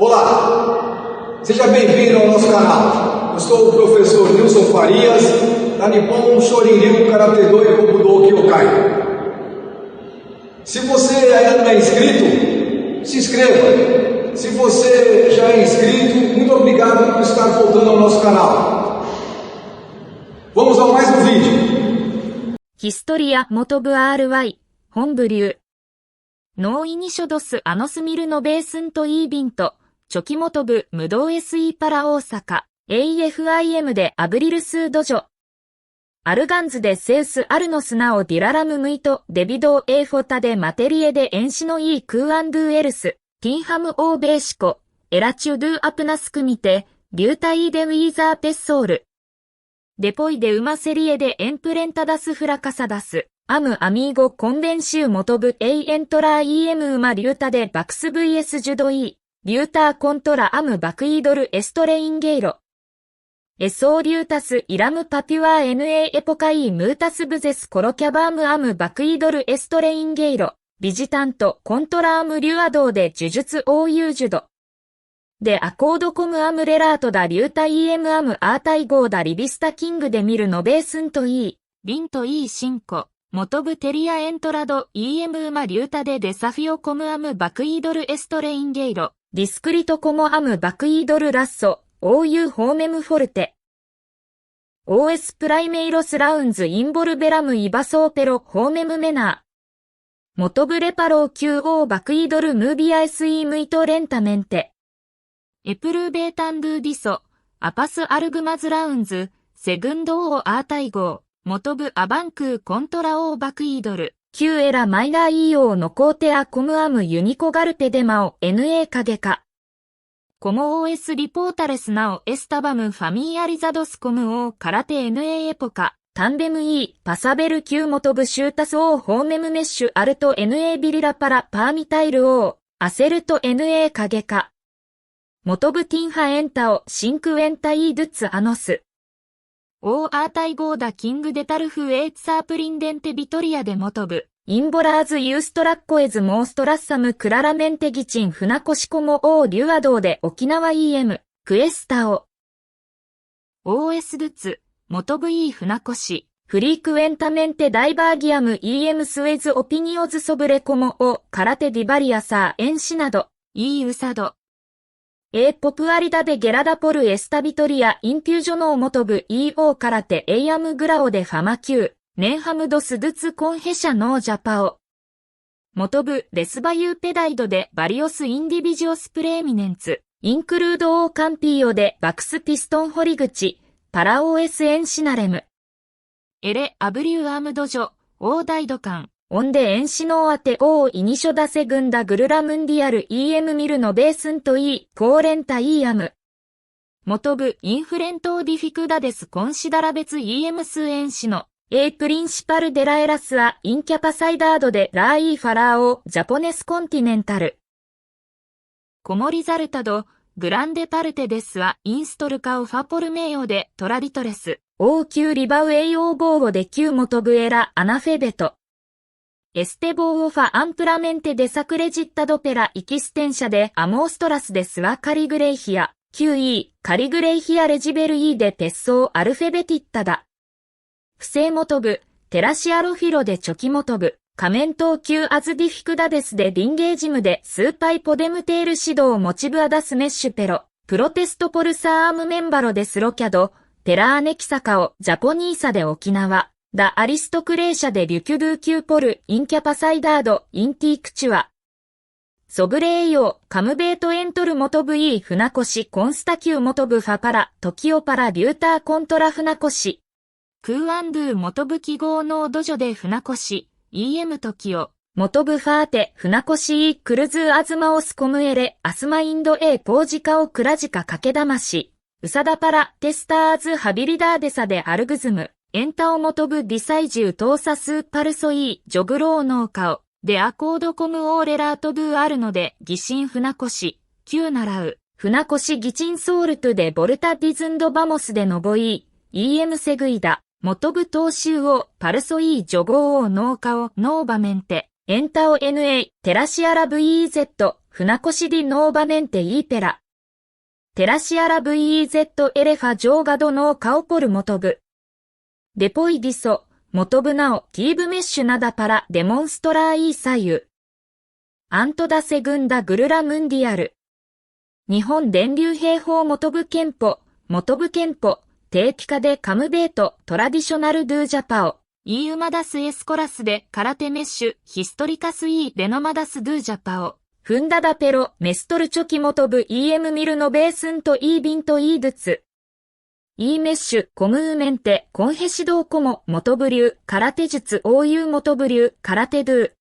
Olá, seja bem-vindo ao nosso canal. Eu sou o professor Nilson Farias, da Nippon Shorin-ryu Karate Do e Kobudo Kyokai. Se você ainda não é inscrito, se inscreva. Se você já é inscrito, muito obrigado por estar voltando ao nosso canal. Vamos ao mais um vídeo. História MOTOBU-RYU 本部流ノーイニショドスアノスミルノベースントイービントチョキモトブ無道 SE パラ大阪 AFIM でアブリルスードジョアルガンズでセウスアルノスナオディララムムイトデビドーエーフォタでマテリエでエンシノイークーアンドゥエルスティンハムオーベーシコエラチュドゥアプナスクミテリュータイデウィーザーペッソールデポイでウマセリエでエンプレンタダスフラカサダスアムアミーゴコンベンシューモトブエイエントラー EM ウマリュータでバクス VS ジュドイリューターコントラアムバクイードルエストレインゲイロエソーリュータスイラムパピュアー NA エポカイームータスブゼスコロキャバームアムバクイードルエストレインゲイロビジタントコントラームリュアドーで呪術オーユージュドでアコードコムアムレラートダリュータ EM アムアータイゴーダリビスタキングで見るノベースントイーリントイーシンコモトブテリアエントラド EM ウマリュータでデサフィオコムアムバクイードルエストレインゲイロディスクリトコモアムバクイードルラッソ OU ホーメムフォルテ OS プライメイロスラウンズインボルベラムイバソーペロホーメムメナーモトブレパロー QO バクイードルムービア SE ムイトレンタメンテエプルーベータンドゥディソアパスアルグマズラウンズセグンドオーアータイゴーモトブアバンクーコントラオーバクイードル、キューエラマイナーイーオーノコーテアコムアムユニコガルペデマオ NA カゲカ。コモ OS リポータレスナオエスタバムファミーアリザドスコムオーカラテ NA エポカ、タンベムイー、パサベルキューモトブシュータスオーホーメムメッシュアルト NA ビリラパラパーミタイルオー、アセルト NA カゲカ。モトブティンハエンタオシンクエンタイードゥツアノス。オーアータイゴーダキングデタルフエーツサープリンデンテビトリアでモトブ、インボラーズユーストラッコエズモーストラッサムクララメンテギチン船越コモオーリュアドーで沖縄 EM、クエスタオ。OS ドゥツ、モトブイー船越、フリークエンタメンテダイバーギアム EM スウェズオピニオズソブレコモオ、カラテディバリアサーエンシナド、イーウサド。ポプアリダでゲラダポルエスタビトリアインピュージョノーモトブ EO カラテエイアムグラオでファマキュー、ネンハムドスドゥツコンヘシャノージャパオ。モトブレスバユーペダイドでバリオスインディビジオスプレーミネンツ、インクルードオーカンピーオでバクスピストン堀口、パラ OS エンシナレム。エレアブリューアームドジョ、オーダイドカン。オンデエンシノーアテオーイニショダセグンダグルラムンディアル EM ミルノベースントイーコーレンタイーアム。モトブインフレントーディフィクダデスコンシダラベツ EM スエンシノ。プリンシパルデラエラスアインキャパサイダードでラーイーファラーオジャポネスコンティネンタル。コモリザルタドグランデパルテデスアインストルカオファポルメイオでトラディトレス。オーキューリバウエイオーボーゴでキューモトブエラアナフェベト。エステボーオファアンプラメンテデサクレジッタドペライキステンシャでアモーストラスデスワカリグレイヒア、QE、カリグレイヒアレジベル E でテッソーアルフェベティッタダ。不正モトブ、テラシアロフィロでチョキモトブ、仮面等級アズディフィクダデスでディンゲージムでスーパイポデムテール指導モチブアダスメッシュペロ、プロテストポルサーアームメンバロでスロキャド、テラーネキサカオ、ジャポニーサで沖縄。ダ・アリストクレーシャでリュキュドゥキューポル、インキャパサイダード、インティークチュア。ソブレイヨー、カムベートエントルモトブイー、船越、コンスタキューモトブファパラ、トキオパラ、リューターコントラ船越。クーアンドゥモトブ記号ノードジョで船越、EM トキオ。モトブファーテ、船越イー、クルズーアズマオスコムエレ、アスマインドポージカオクラジカかけだまし。ウサダパラ、テスターズハビリダーデサでアルグズム。エンタオモトブディサイジュートーサスーパルソイージョグローノーカオでアコードコムオーレラートドゥあるのでギシン船越キューナラウ船越ギチンソールトでボルタディズンドバモスでノボイー EM セグイダモトブトーシューオパルソイージョゴーノーカオノーバメンテエンタオ NA テラシアラ VEZ 船越ディノーバメンテイーペラ。テラシアラ VEZ エレファジョーガドノーカオポルモトブ。デポイディソ、モトブナオ、ティーブメッシュナダパラ、デモンストラーイーサユ。アントダセグンダグルラムンディアル。日本電流兵法モトブ憲法、テーピカでカムベート、トラディショナルドゥージャパオ。イーウマダスエスコラスでカラテメッシュ、ヒストリカスイーレノマダスドゥージャパオ。フンダダペロ、メストルチョキモトブ EM ミルノベースントイービントイードゥツ。イーメッシュ、コムーメンテ、コンヘシドーコモ、モトブ流、空手術、オーユーモトブ流、空手ドゥ。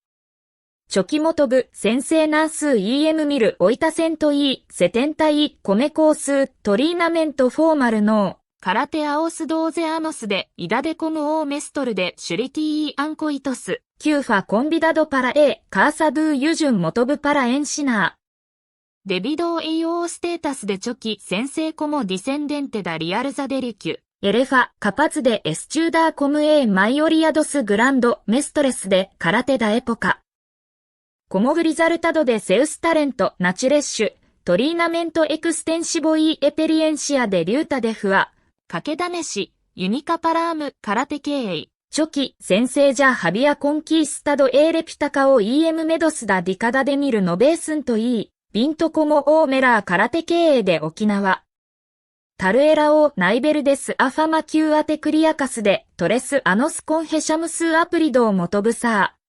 チョキモトブ、先生難数 EM ミル、オイタセントイー、セテンタイ、コメコース、トリーナメントフォーマルノー、空手アオスドーゼアノスで、イダデコムオーメストルで、シュリティーアンコイトス、キューファコンビダドパラエ、カーサドゥユジュンモトブパラエンシナー。デビドーエイオーステータスでチョキ、先生コモディセンデンテダリアルザデリキュ。エレファ、カパズでエスチューダーコムエーマイオリアドスグランド、メストレスで空手ダエポカ。コモグリザルタドでセウスタレント、ナチュレッシュ、トリーナメントエクステンシボイエペリエンシアでリュータデフア、駆け試し、ユニカパラーム、空手経営。チョキ、先生じゃハビアコンキースタドエーレピタカオ EM メドスダディカダデミルノベースントイー、ビントコモオーメラー空手経営で沖縄。タルエラオーナイベルデスアファマキューアテクリアカスでトレスアノスコンヘシャムスアプリドーモトブサー。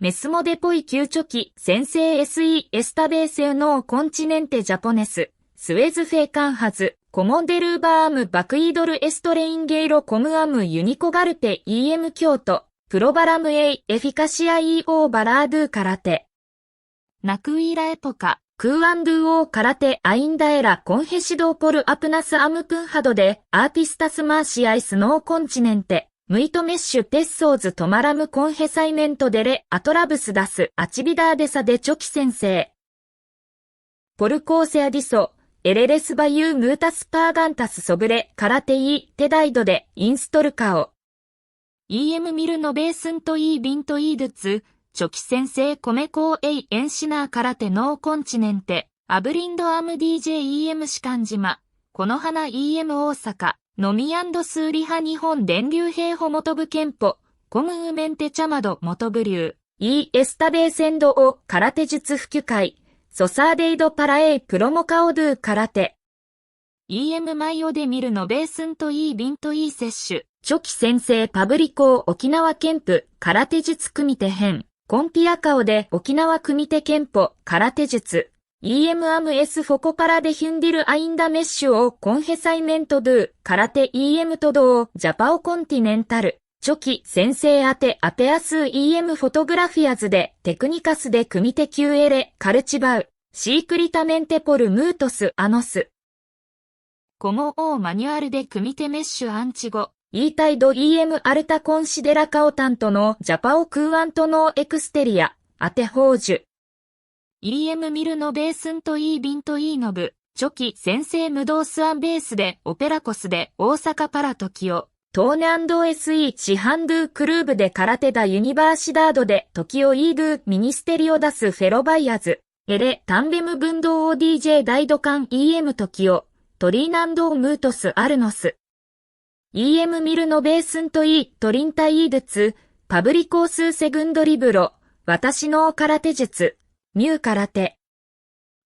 メスモデポイキューチョキ、先生 SE エスタベーセウノーコンチネンテジャポネス、スウェズフェイカンハズ、コモンデルーバームバクイドルエストレインゲイロコムアムユニコガルペ EM 京都、プロバラムエイエフィカシア EO バラードゥ空手。ナクウイラエポカ、クーアンドゥオー空手アインダエラコンヘシドーポルアプナスアムプンハドでアーティスタスマーシアイスノーコンチネンテ。ムイトメッシュテッソーズトマラムコンヘサイメントデレアトラブスダスアチビダーデサデチョキ先生。ポルコーセアディソ、エレレスバユームータスパーガンタスソブレカラテイテダイドでインストルカオ。EM ミルノベースントイービントイードツ、チョキ先生コメコーエイエンシナー空手ノーコンチネンテ、アブリンドアム DJEM シカン島、この花 EM 大阪。ノミ&スーリハ日本電流兵法モトブ憲法、コムウメンテチャマドモトブ流、イエスタベーセンドオ空手術普及会、ソサーデイドパラエイプロモカオドゥ空手。EM マイオデミルノベースントイービントイー接種、チョキ先生パブリコー沖縄憲法空手術組手編、コンピアカオで沖縄組手憲法空手術。EMAMS フォコパラデヒュンディルアインダメッシュオコンヘサイメントドゥ空手 EM トドージャパオコンティネンタルチョキ先生アテアペアス EM フォトグラフィアズでテクニカスで組手キューエレカルチバウシークリタメンテポルムートスアノスコモオーマニュアルで組手メッシュアンチゴイータイド EM アルタコンシデラカオタントのジャパオクーアントノーエクステリアアテホージュEM ミルノベースントイービントイーノブ、チョキ先生ムドースアンベースでオペラコスで大阪パラトキオ、トーネ&SE シハンドゥクルーブで空手ダユニバーシダードでトキオイードゥミニステリオダスフェロバイアズ、エレタンベムブンドー DJ ダイドカン EM トキオ、トリーナンドームートスアルノス。EM ミルノベースントイートリンタイードツ、パブリコースセグンドリブロ、私の空手術。ミュー空手。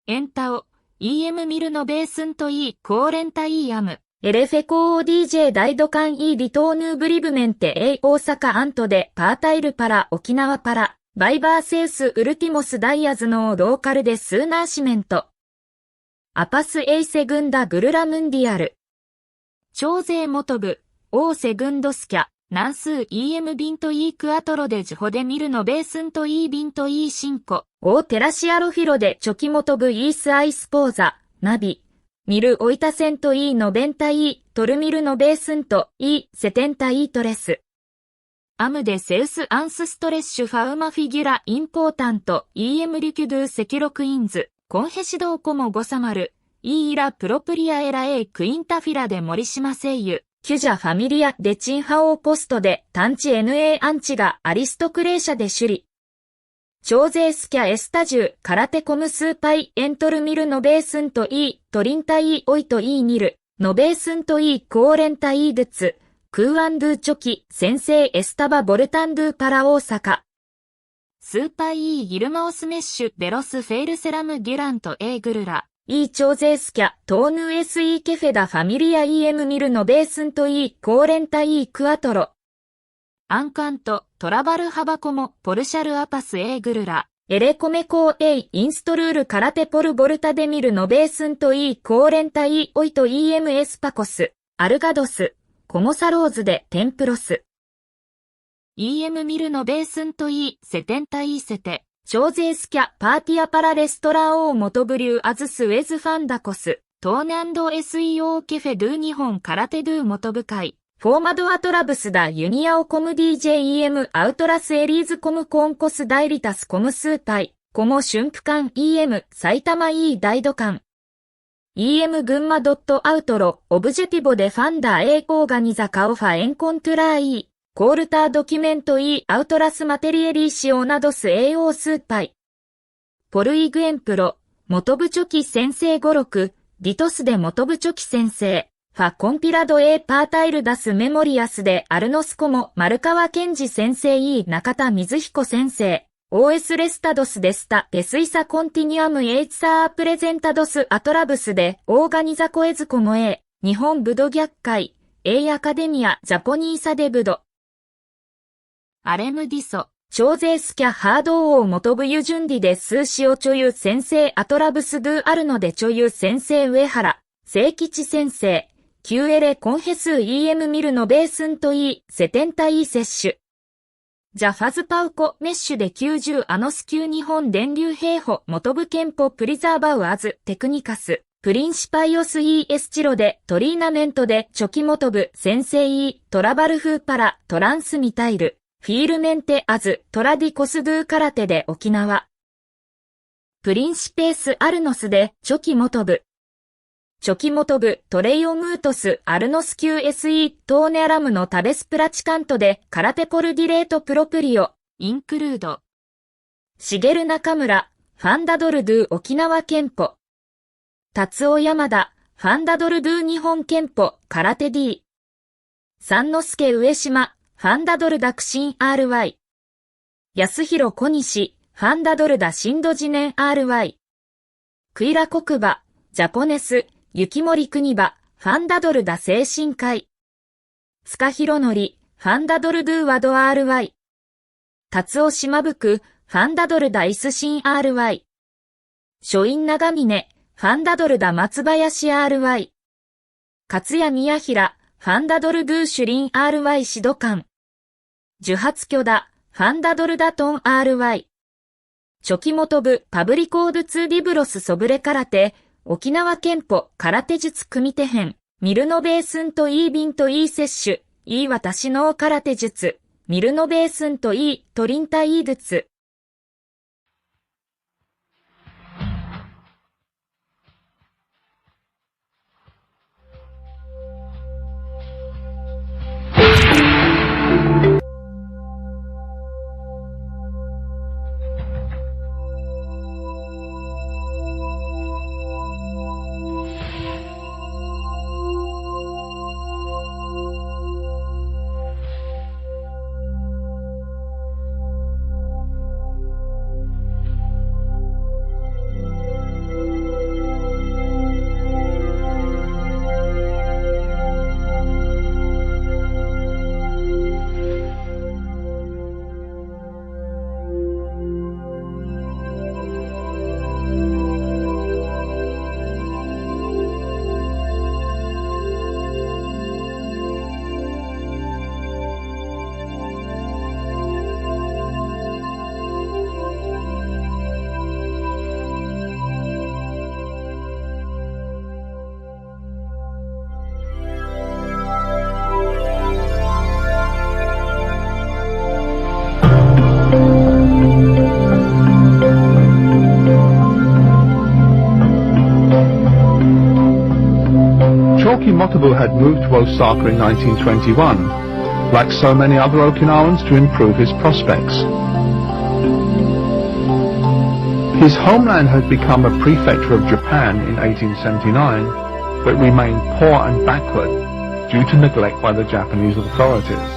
エンタオ、EM ミルノベースントイー、コーレンタイーアム、エレフェコー DJ ダイドカンイーリトーヌーブリブメンテエイ大阪アントでパータイルパラ沖縄パラ、バイバーセウスウルティモスダイアズノーローカルでスーナーシメント。アパスエイセグンダグルラムンディアル。チゼイモトブ、オーセグンドスキャ。難数 EM ビントイークアトロでジュホでミルノベースントイービントイーシンコ。オーテラシアロフィロでチョキモトブイースアイスポーザ。ナビ。ミルオイタセントイーノベンタイー。トルミルノベースントイーセテンタイートレス。アムでセウスアンスストレッシュファウマフィギュラインポータント EM リキュドゥセキュロクインズ。コンヘシドーコモゴサマル。イーラプロプリアエラエイクインタフィラで森島聖油。キュジャファミリアデチンハオーポストで探知 NA アンチがアリストクレーシャで首里。チゼスキャエスタジュ、カラテコムスーパイ、エントルミルノベースントイ、トリンタイオイトイニル、ノベースントイ、クオーレンタイデツ、クーアンドゥチョキ、先生エスタバボルタンドゥパラ大阪。スーパイギルマオスメッシュ、ベロスフェイルセラムギュラントエーグルラ、チョゼスキャ、トーヌエスケフェダファミリアEMミルノベースントコーレンタクアトロ。アンカント、トラバルハバコモ、ポルシャルアパスエーグルラ、エレコメコーインストルールカラテポルボルタデミルノベースントコーレンタオイトEMSパコス、アルガドス、コモサローズでテンプロス。EMミルノベースントセテンタセテ、チョゼスキャ、パーティアパラレストラオーモトブリューアズスウェズファンダコス、トーネ&SEO ケフェドゥ日本カラテドゥモトブ会。フォーマドアトラブスダユニアオコム DJEM アウトラスエリーズコムコンコスダイリタスコムスーパイ、コモシュンプカン EM 埼玉 E 大土管。EM 群馬ドットアウトロ、オブジェティボでファンダーエーコーガニザカオファエンコントゥラー E、コールタードキュメント E アウトラスマテリエリーシオナドス AO スーパイ。ポルイグエンプロ、モトブチョキ先生語録、ディトスでモトブチョキ先生。ファコンピラドパータイルダスメモリアスでアルノスコモ丸川健二先生中田水彦先生 OS レスタドスデスタペスイサコンティニアムエイツサープレゼンタドスアトラブスでオーガニザコエズコモ日本武道逆会アカデミアジャポニーサデブドアレムディソチョゼスキャハードオーモトブユジュンディで数詞をチョユ先生アトラブスドゥアルノでチョユ先生上原聖吉先生キューエレコンヘス EM ミルのベースントセテンタ摂取。ジャファズパウコメッシュで90アノス級日本電流兵法元部憲法プリザーバウアズテクニカスプリンシパイオス ES チロでトリーナメントでチョキ元部先生トラバルフーパラトランスミタイルフィールメンテアズトラディコスドゥ空手で沖縄。プリンシペースアルノスでチョキ元部。チョキモトブ、トレイオムートス、アルノス QSE、トーネアラムのタベスプラチカントで、カラテポルディレートプロプリオ、インクルード。シゲル中村、ファンダドルドゥ沖縄憲法。達夫山田、ファンダドルドゥ日本憲法、カラテ D。三之助上島、ファンダドルダクシン RY。安弘小西、ファンダドルダシンドジネン RY。クイラ国馬、ジャポネス、雪森国場、ファンダドルダ精神科医。塚弘則、ファンダドルドゥワド RY。達夫島福、ファンダドルダイスシン RY。書院長峰、ファンダドルダ松林 RY。勝谷宮平、ファンダドルドゥシュリン RY シドカン。樹発巨ダ、ファンダドルダトン RY。チョキモトブ、パブリコードツーリブロスソブレ空手、沖縄憲法空手術組手編、ミルノベースンとビンと摂取、私の空手術、ミルノベースンとトリンタ術。CHOKI MOTOBU had moved to Osaka in 1921, like so many other Okinawans, to improve his prospects. His homeland had become a prefecture of Japan in 1879, but remained poor and backward due to neglect by the Japanese authorities.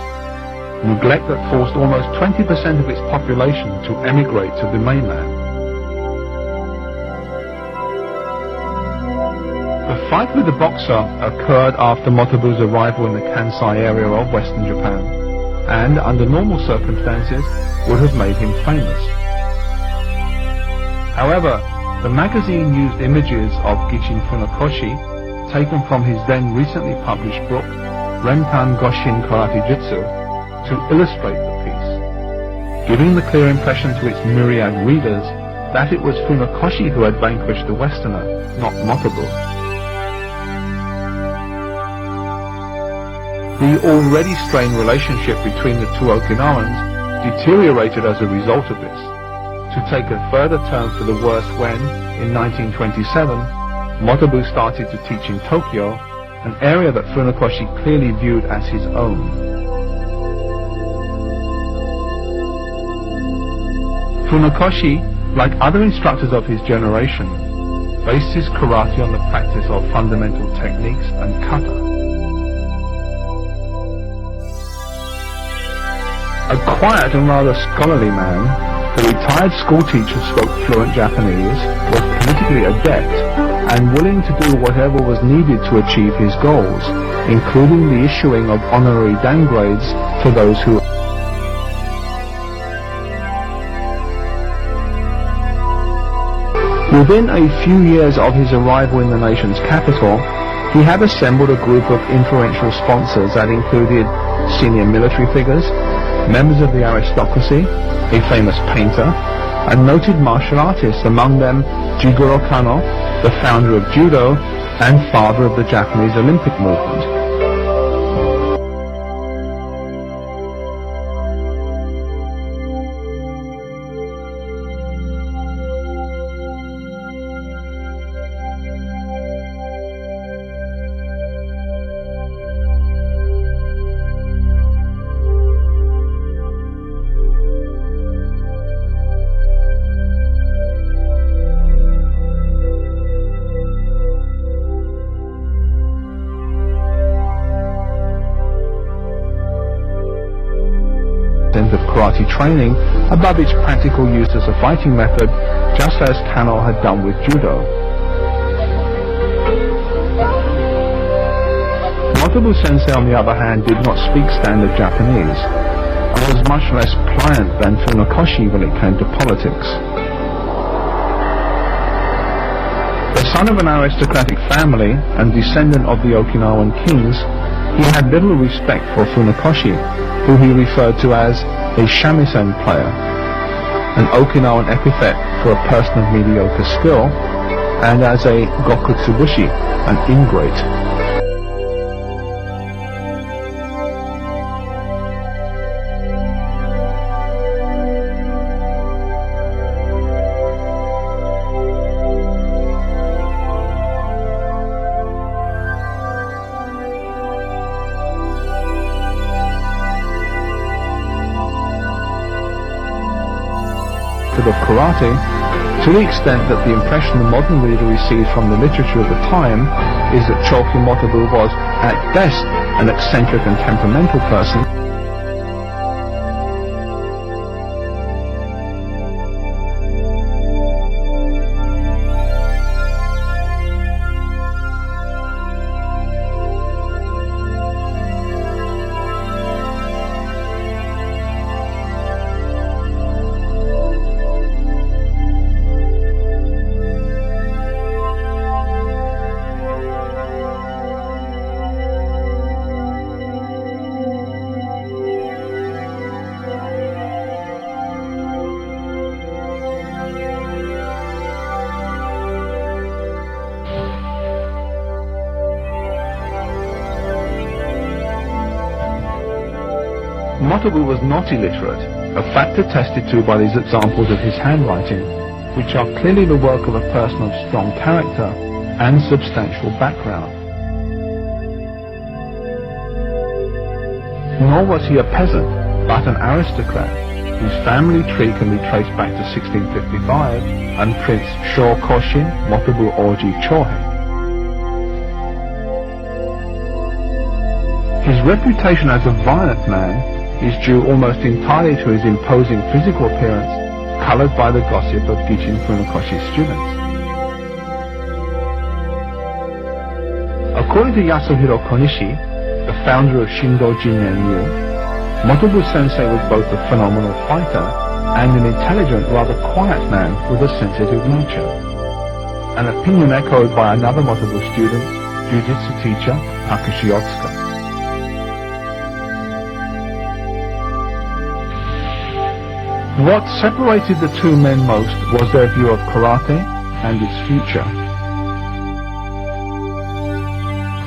Neglect that forced almost 20% of its population to emigrate to the mainland. The fight with the boxer occurred after Motobu's arrival in the Kansai area of western Japan, and under normal circumstances would have made him famous. However, the magazine used images of Gichin Funakoshi taken from his then recently published book, Renkan Goshin Karate Jitsu, to illustrate the piece, giving the clear impression to its myriad readers that it was Funakoshi who had vanquished the Westerner, not Motobu. The already strained relationship between the two Okinawans deteriorated as a result of this, to take a further turn for the worse when, in 1927, Motobu started to teach in Tokyo, an area that Funakoshi clearly viewed as his own. Funakoshi, like other instructors of his generation, based his karate on the practice of fundamental techniques and kata. A quiet and rather scholarly man, the retired schoolteacher spoke fluent Japanese, was politically adept, and willing to do whatever was needed to achieve his goals, including the issuing of honorary downgrades for those who Within a few years of his arrival in the nation's capital, he had assembled a group of influential sponsors that included senior military figures, members of the aristocracy, a famous painter, and noted martial artists, among them Jigoro Kano, the founder of judo and father of the Japanese Olympic movement. Of karate training above its practical use as a fighting method, just as Kano had done with judo. Motobu Sensei, on the other hand, did not speak standard Japanese, and was much less pliant than Funakoshi when it came to politics. The son of an aristocratic family and descendant of the Okinawan kings, he had little respect for Funakoshi, who he referred to as a shamisen player, an Okinawan epithet for a person of mediocre skill, and as a gokutsubushi, an ingrate. Of karate, to the extent that the impression the modern reader receives from the literature of the time is that CHOKI Motobu was, at best, an eccentric and temperamental person. Motobu was not illiterate, a fact attested to by these examples of his handwriting, which are clearly the work of a person of strong character and substantial background. Nor was he a peasant, but an aristocrat, His family tree can be traced back to 1655 and Prince Shokoshin MOTOBU-RYU. His reputation as a violent man is due almost entirely to his imposing physical appearance, colored by the gossip of Gichin Funakoshi's students. According to Yasuhiro Konishi, the founder of Shido-kan, Motobu Sensei was both a phenomenal fighter and an intelligent, rather quiet man with a sensitive nature. An opinion echoed by another Motobu student, Jiu-Jitsu teacher Takeshi Otsuka. What separated the two men most was their view of karate and its future.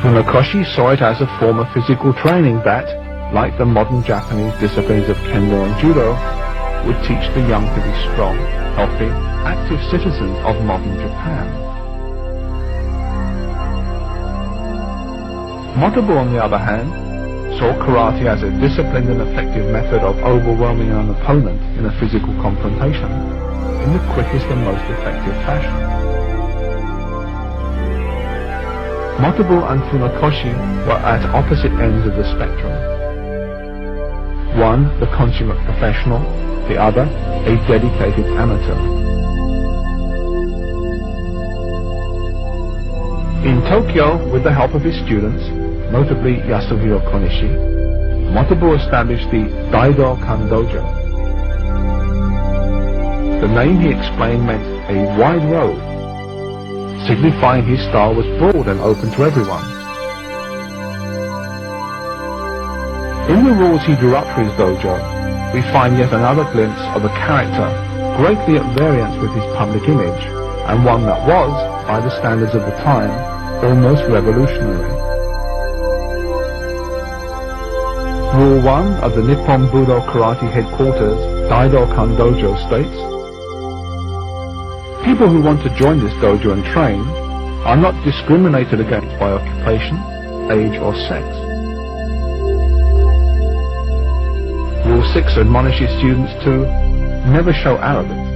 Funakoshi saw it as a form of physical training that, like the modern Japanese disciplines of kendo and judo, would teach the young to be strong, healthy, active citizens of modern Japan. Motobu, on the other hand, saw karate as a disciplined and effective method of overwhelming an opponent in a physical confrontation in the quickest and most effective fashion. Motobu and Funakoshi were at opposite ends of the spectrum. One, the consummate professional, the other, a dedicated amateur. In Tokyo, with the help of his students, notably Yasuhiro Konishi, Motobu established the Daido-kan Dojo. The name, he explained, meant a wide road, signifying his style was broad and open to everyone. In the rules he drew up for his dojo, we find yet another glimpse of a character greatly at variance with his public image, and one that was, by the standards of the time, almost revolutionary. Rule 1 of the Nippon Budo Karate Headquarters, Daido-kan Dojo states, people who want to join this dojo and train are not discriminated against by occupation, age or sex. Rule 6 admonishes students to never show arrogance.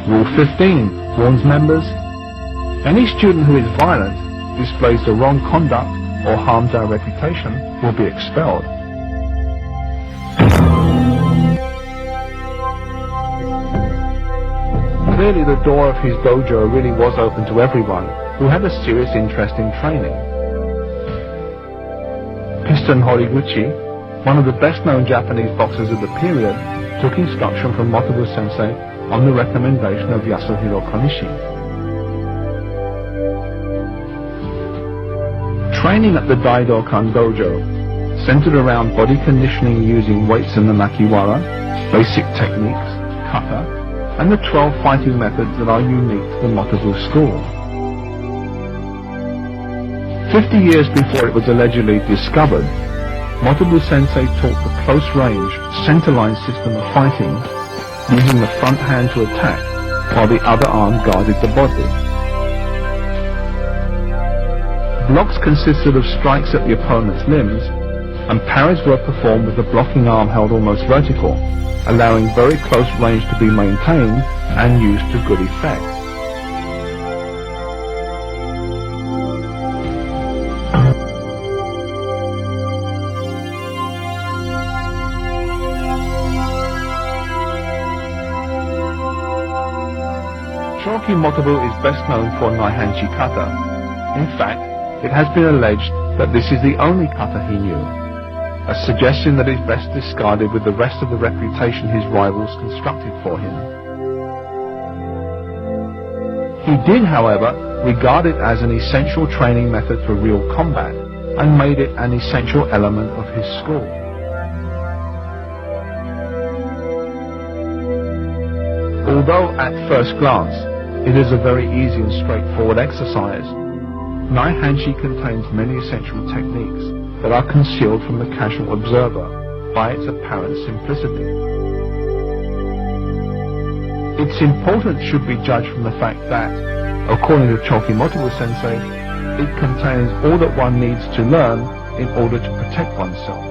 Rule 15 warns members, any student who is violent, displays the wrong conduct, or harms our reputation will be expelled. Clearly the door of his dojo really was open to everyone who had a serious interest in training. Piston Horiguchi, one of the best-known Japanese boxers of the period, took instruction from Motobu Sensei on the recommendation of Yasuhiro Konishi. Training at the Daido-kan Dojo centered around body conditioning using weights in the makiwara, basic techniques, kata, and the 12 fighting methods that are unique to the Motobu school. 50 years before it was allegedly discovered, Motobu Sensei taught the close-range, center-line system of fighting, using the front hand to attack, while the other arm guarded the body. Blocks consisted of strikes at the opponent's limbs, and parries were performed with the blocking arm held almost vertical, allowing very close range to be maintained and used to good effect. CHOKI MOTOBU is best known for linhagem de Kata. In fact, it has been alleged that this is the only kata he knew, a suggestion that is best discarded with the rest of the reputation his rivals constructed for him. He did, however, regard it as an essential training method for real combat, and made it an essential element of his school. Although at first glance, it is a very easy and straightforward exercise, Naihanshi contains many essential techniques that are concealed from the casual observer by its apparent simplicity. Its importance should be judged from the fact that, according to CHOKI MOTOBU Sensei, it contains all that one needs to learn in order to protect oneself.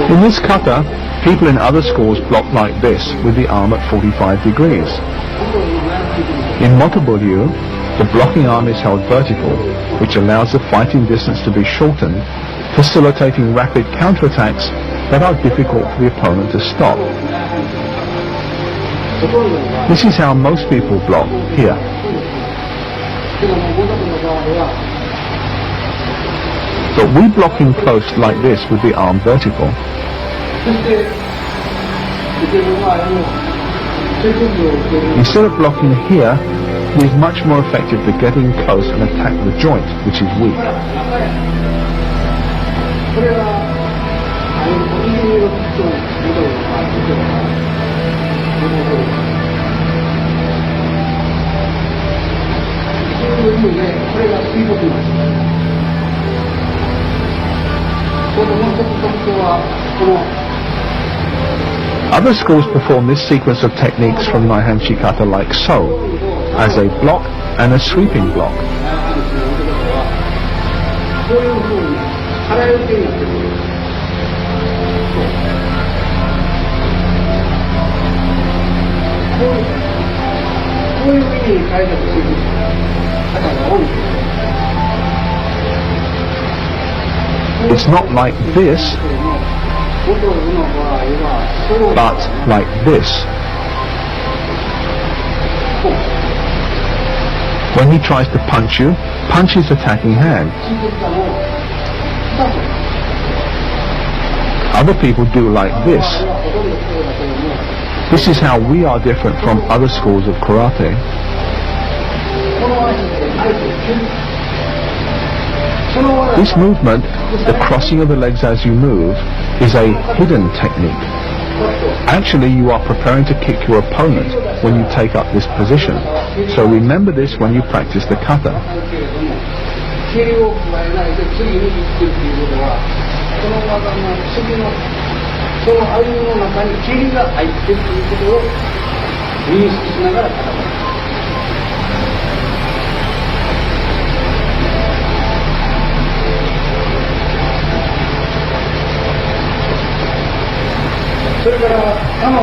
In this kata, people in other schools block like this with the arm at 45 degrees. In MOTOBU-RYU, the blocking arm is held vertical, which allows the fighting distance to be shortened, facilitating rapid counterattacks that are difficult for the opponent to stop. This is how most people block here. But we block in close like this with the arm vertical. Instead of blocking here, he is much more effective for getting close and attack the joint, which is weak. Other schools perform this sequence of techniques from linhagem de Kata like so, as a block and a sweeping block. It's not like this, but like this. When he tries to punch you, punch his attacking hand. Other people do like this. This is how we are different from other schools of karate. This movement, the crossing of the legs as you move, is a hidden technique. Actually, you are preparing to kick your opponent when you take up this position. So remember this when you practice the kata.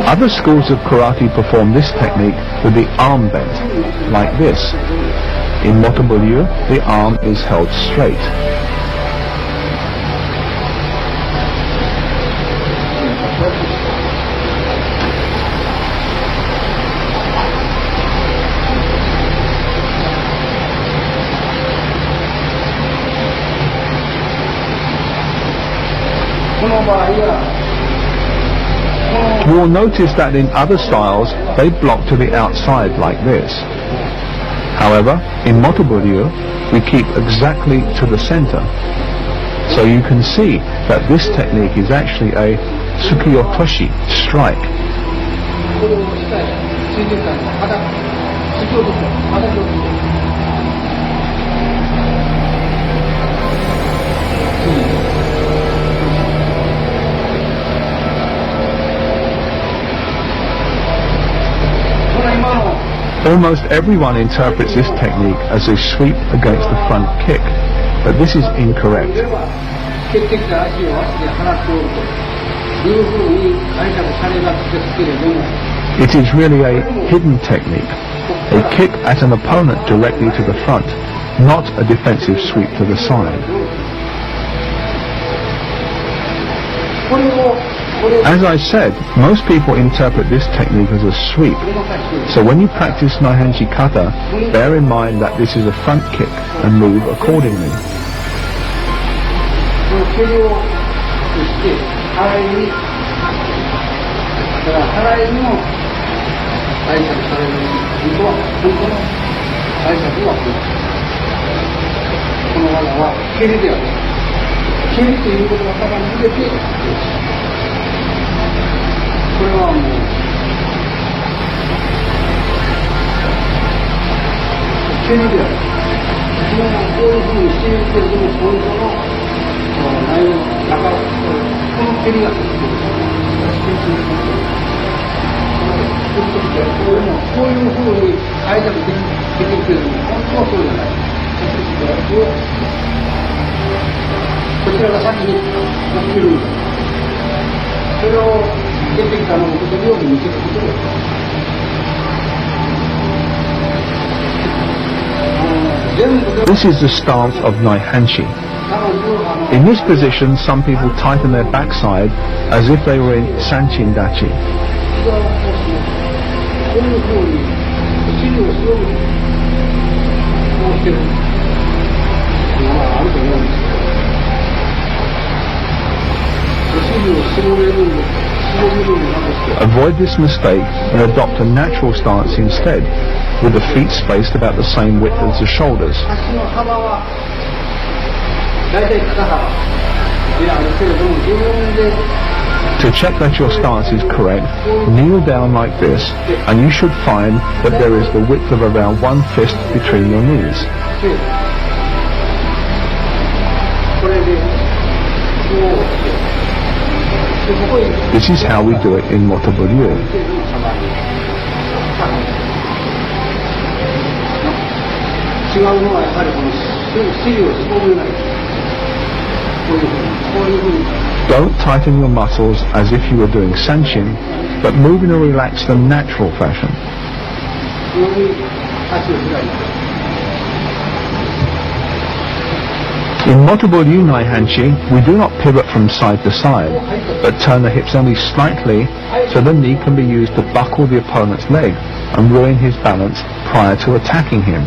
Other schools of karate perform this technique with the arm bent, like this. In MOTOBU-RYU, the arm is held straight. You will notice that in other styles, they block to the outside like this. However, in MOTOBU-RYU, we keep exactly to the center. So you can see that this technique is actually a tsukiyotoshi strike. Almost everyone interprets this technique as a sweep against the front kick, but this is incorrect. It is really a hidden technique, a kick at an opponent directly to the front, not a defensive sweep to the side. As I said, most people interpret this technique as a sweep. So when you practice linhagem de Kata, bear in mind that this is a front kick and move accordingly. こちらが先に起きるんだ。それを出てきたのをことように見せることです。This is the stance of Naihanchi. In this position, some people tighten their backside as if they were in Sanchin Dachi. Avoid this mistake and adopt a natural stance instead, with the feet spaced about the same width as the shoulders. To check that your stance is correct, kneel down like this, and you should find that there is the width of around one fist between your knees. This is how we do it in MOTOBU-RYU. Don't tighten your muscles as if you were doing Sanchin, but move in a relaxed and natural fashion. In MOTOBU-RYU Naihanchi, we do not pivot from side to side, but turn the hips only slightly so the knee can be used to buckle the opponent's leg and ruin his balance prior to attacking him.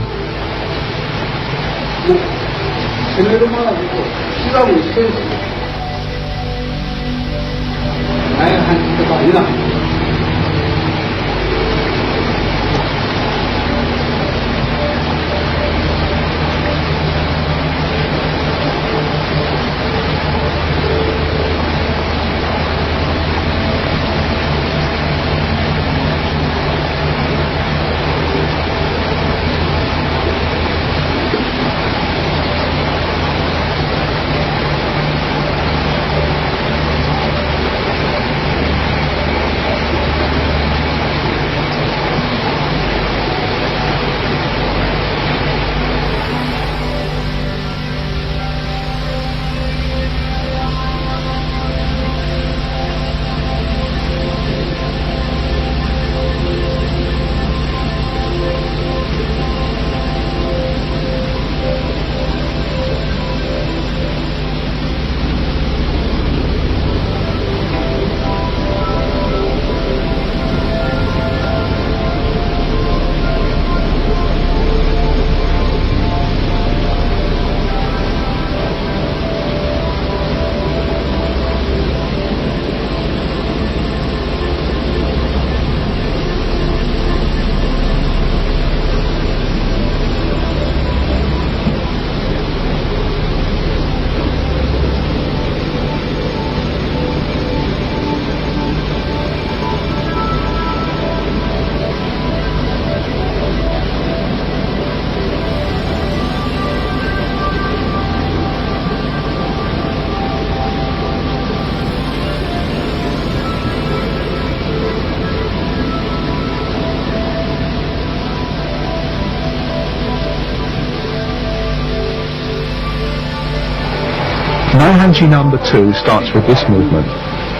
Naihanchi number 2 starts with this movement,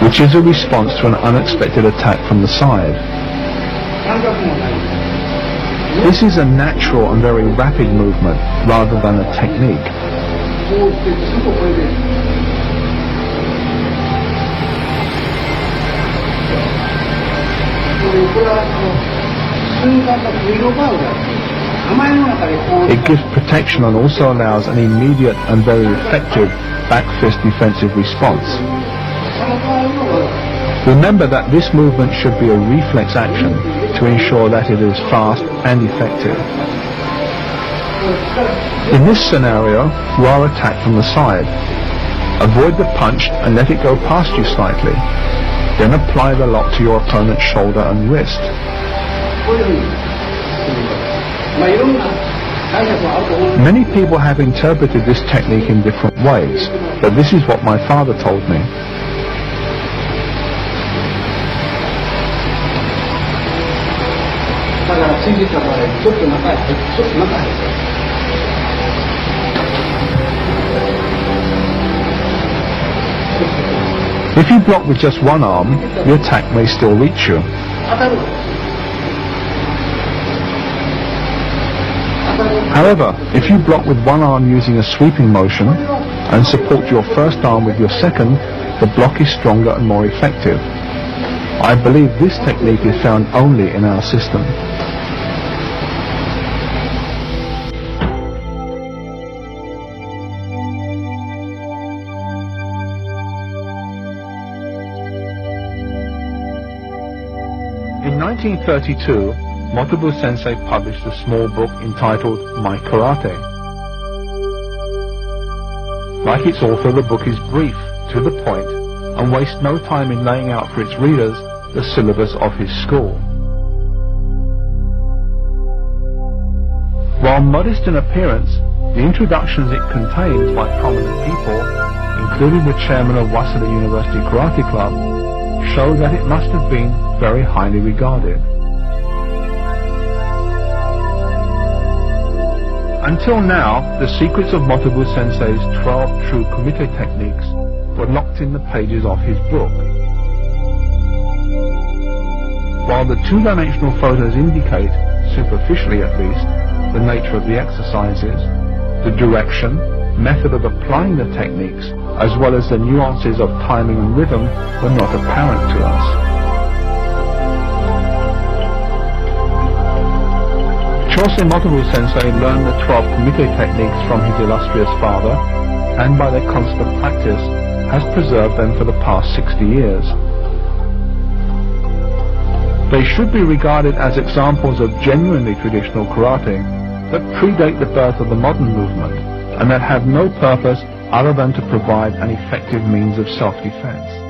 which is a response to an unexpected attack from the side. This is a natural and very rapid movement rather than a technique. It gives protection and also allows an immediate and very effective back fist defensive response. Remember that this movement should be a reflex action to ensure that it is fast and effective. In this scenario, you are attacked from the side. Avoid the punch and let it go past you slightly. Then apply the lock to your opponent's shoulder and wrist. Many people have interpreted this technique in different ways, but this is what my father told me. If you block with just one arm, the attack may still reach you. 当たる。However, if you block with one arm using a sweeping motion and support your first arm with your second, the block is stronger and more effective. I believe this technique is found only in our system. In 1932, Motobu Sensei published a small book entitled My Karate. Like its author, the book is brief, to the point, and wastes no time in laying out for its readers the syllabus of his school. While modest in appearance, the introductions it contains by prominent people, including the chairman of Waseda University Karate Club, show that it must have been very highly regarded. Until now, the secrets of Motobu Sensei's 12 true kumite techniques were locked in the pages of his book. While the two-dimensional photos indicate, superficially at least, the nature of the exercises, the direction, method of applying the techniques, as well as the nuances of timing and rhythm were not apparent to us. Chosei Motobu Sensei learned the 12 kumite techniques from his illustrious father, and by their constant practice, has preserved them for the past 60 years. They should be regarded as examples of genuinely traditional karate that predate the birth of the modern movement, and that have no purpose other than to provide an effective means of self-defense.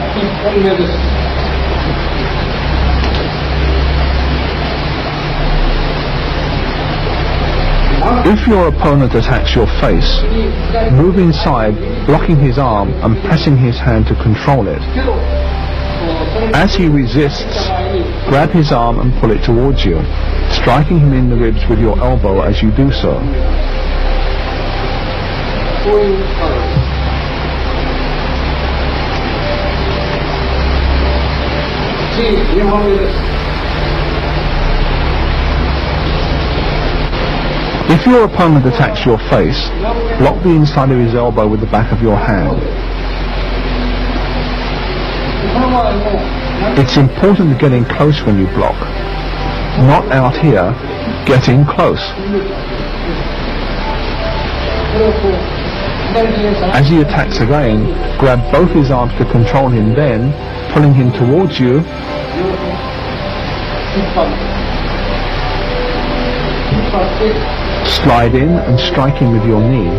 1本目です。If your opponent attacks your face, move inside, blocking his arm and pressing his hand to control it. As he resists, grab his arm and pull it towards you, striking him in the ribs with your elbow as you do so. If your opponent attacks your face, block the inside of his elbow with the back of your hand. It's important to get in close when you block. Not out here, get in close. As he attacks again, grab both his arms to control him, then, pulling him towards you, slide in and strike him with your knee.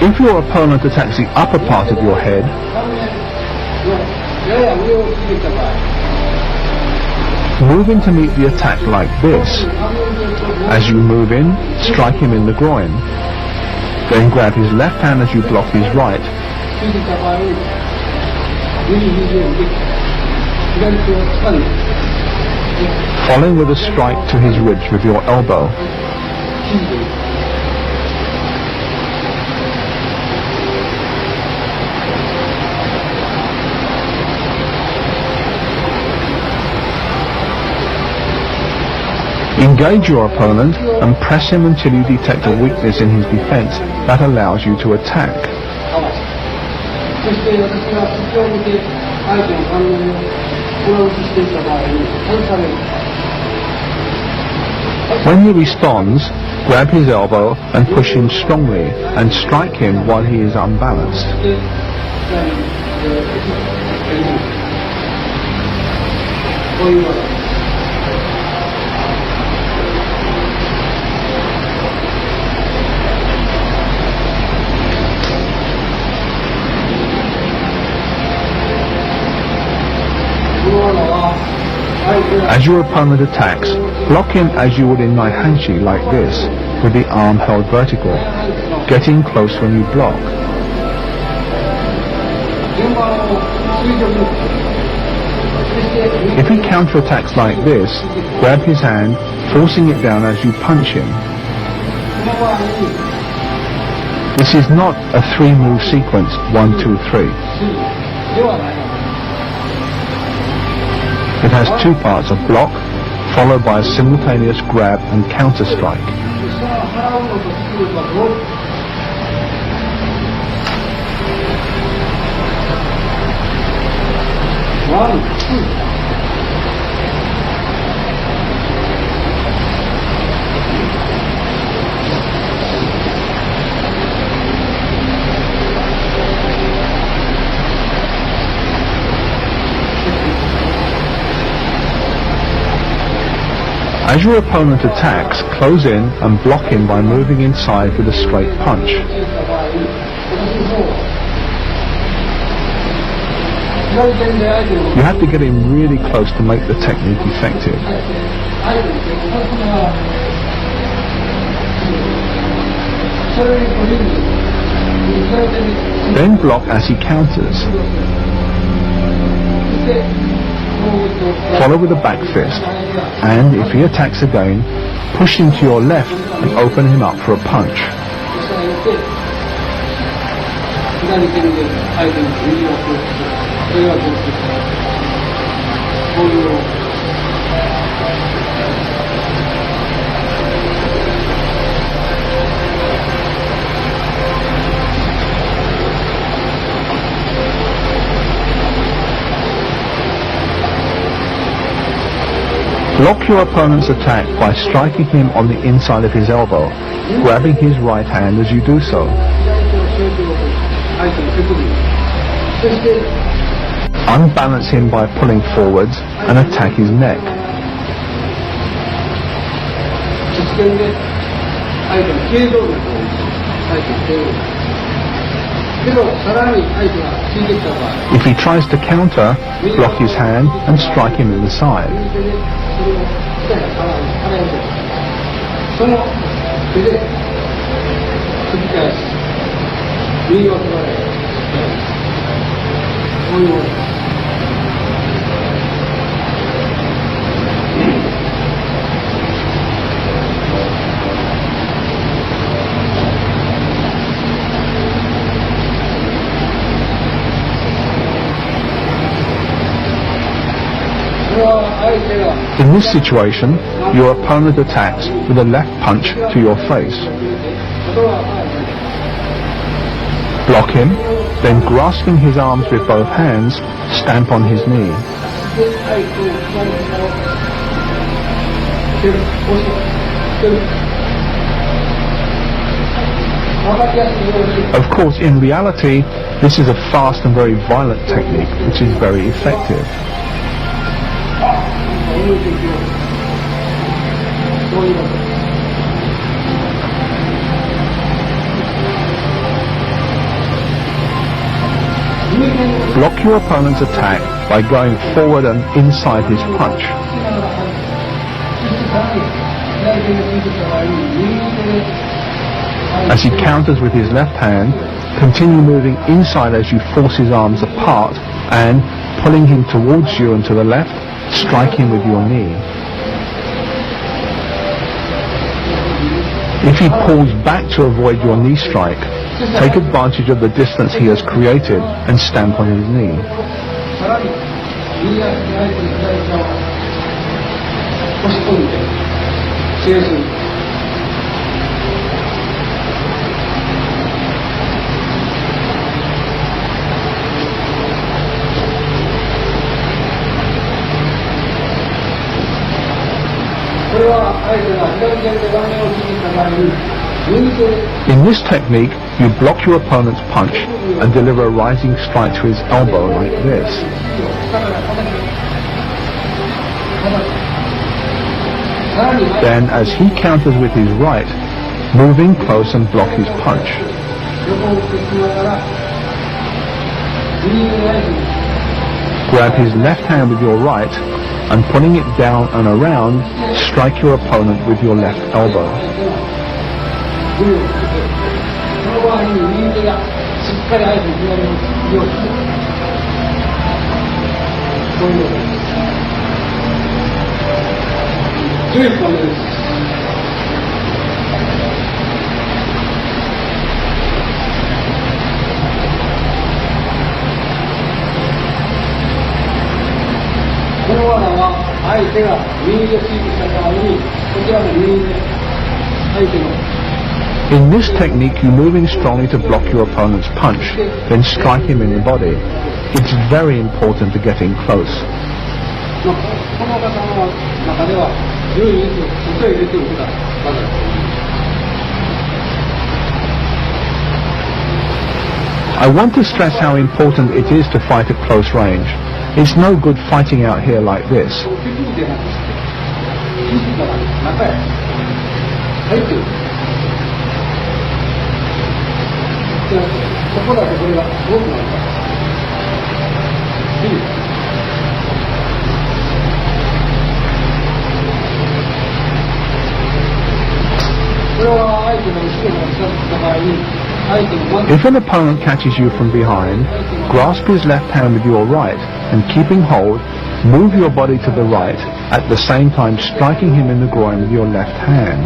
If your opponent attacks the upper part of your head, move in to meet the attack like this. As you move in, strike him in the groin. Then grab his left hand as you block his right. Following with a strike to his ribs with your elbow. Engage your opponent and press him until you detect a weakness in his defense that allows you to attack. When he responds, grab his elbow and push him strongly and strike him while he is unbalanced. As your opponent attacks, block him as you would in linhagin like this, with the arm held vertical. Get in close when you block. If he counterattacks like this, grab his hand, forcing it down as you punch him. This is not a 3-move sequence, 1, 2, 3. It has 2 parts of block, followed by a simultaneous grab and counter strike. As your opponent attacks, close in and block him by moving inside with a straight punch. You have to get in really close to make the technique effective. Then block as he counters. Follow with a back fist, and if he attacks again, push him to your left and open him up for a punch. Block your opponent's attack by striking him on the inside of his elbow, grabbing his right hand as you do so. 相手の手首、そして Unbalance him by pulling forwards and attack his neck. 実戦で相手の頸動脈を相手の頸動脈けどさらに相手がついてきた場合 If he tries to counter, block his hand and strike him in the side. 右手でそれを下に払いてその手で繰り返す右を取られこういう In this situation, your opponent attacks with a left punch to your face. Block him, then grasping his arms with both hands, stamp on his knee. Of course, in reality, this is a fast and very violent technique, which is very effective. Block your opponent's attack by going forward and inside his punch. As he counters with his left hand, continue moving inside as you force his arms apart and, pulling him towards you and to the left, strike him with your knee. If he pulls back to avoid your knee strike, take advantage of the distance he has created and stamp on his knee. In this technique, you block your opponent's punch and deliver a rising strike to his elbow like this. Then, as he counters with his right, move in close and block his punch. Grab his left hand with your right and pulling it down and around, strike your opponent with your left elbow. In this technique, you move in strongly to block your opponent's punch, then strike him in the body. It's very important to get in close. I want to stress how important it is to fight at close range. It's no good fighting out here like this. If an opponent catches you from behind, grasp his left hand with your right and keeping hold, move your body to the right, at the same time striking him in the groin with your left hand.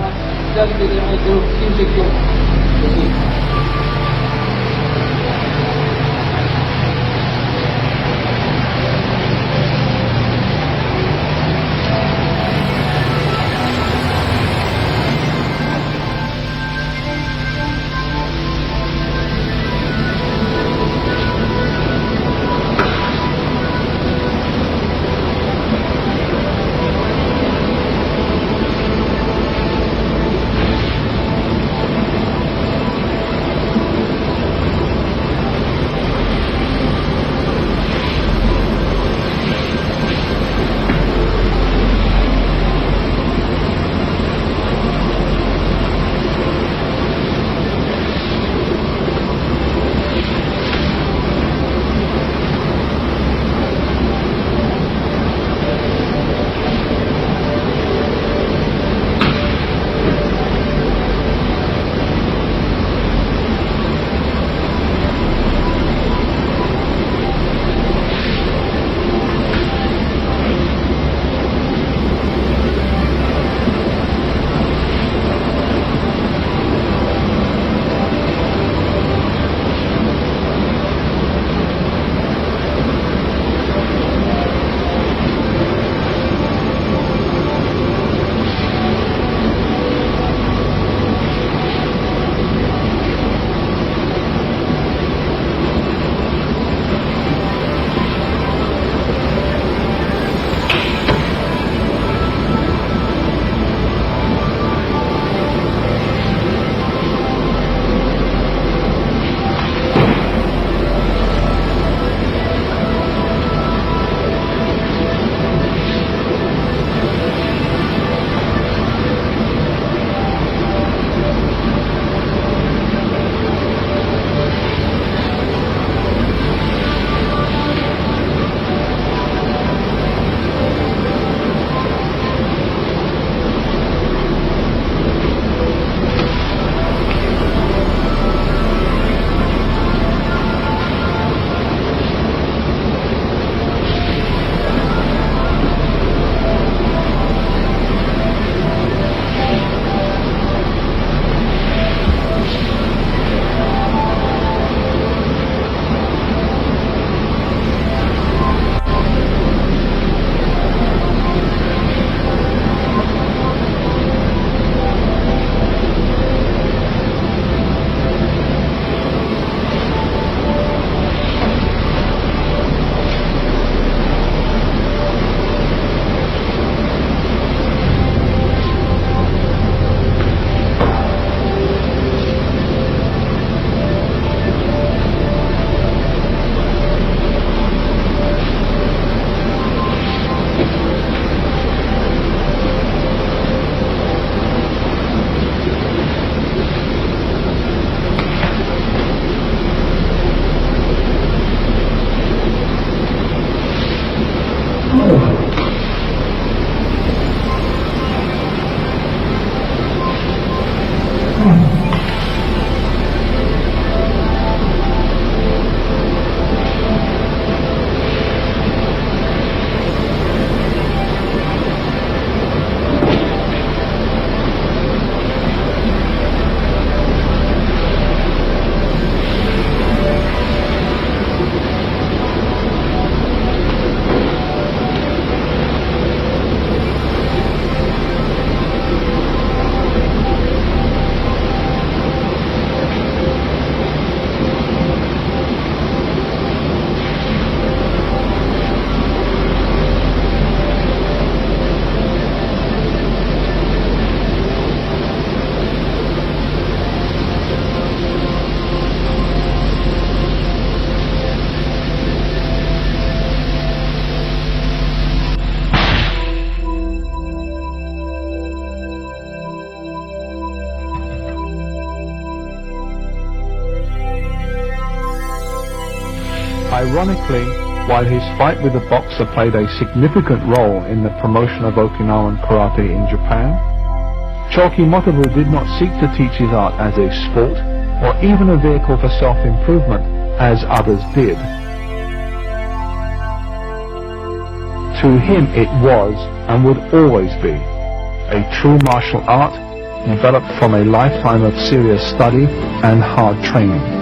Ironically, while his fight with the boxer played a significant role in the promotion of Okinawan karate in Japan, CHOKI MOTOBU did not seek to teach his art as a sport or even a vehicle for self-improvement as others did. To him it was, and would always be, a true martial art developed from a lifetime of serious study and hard training.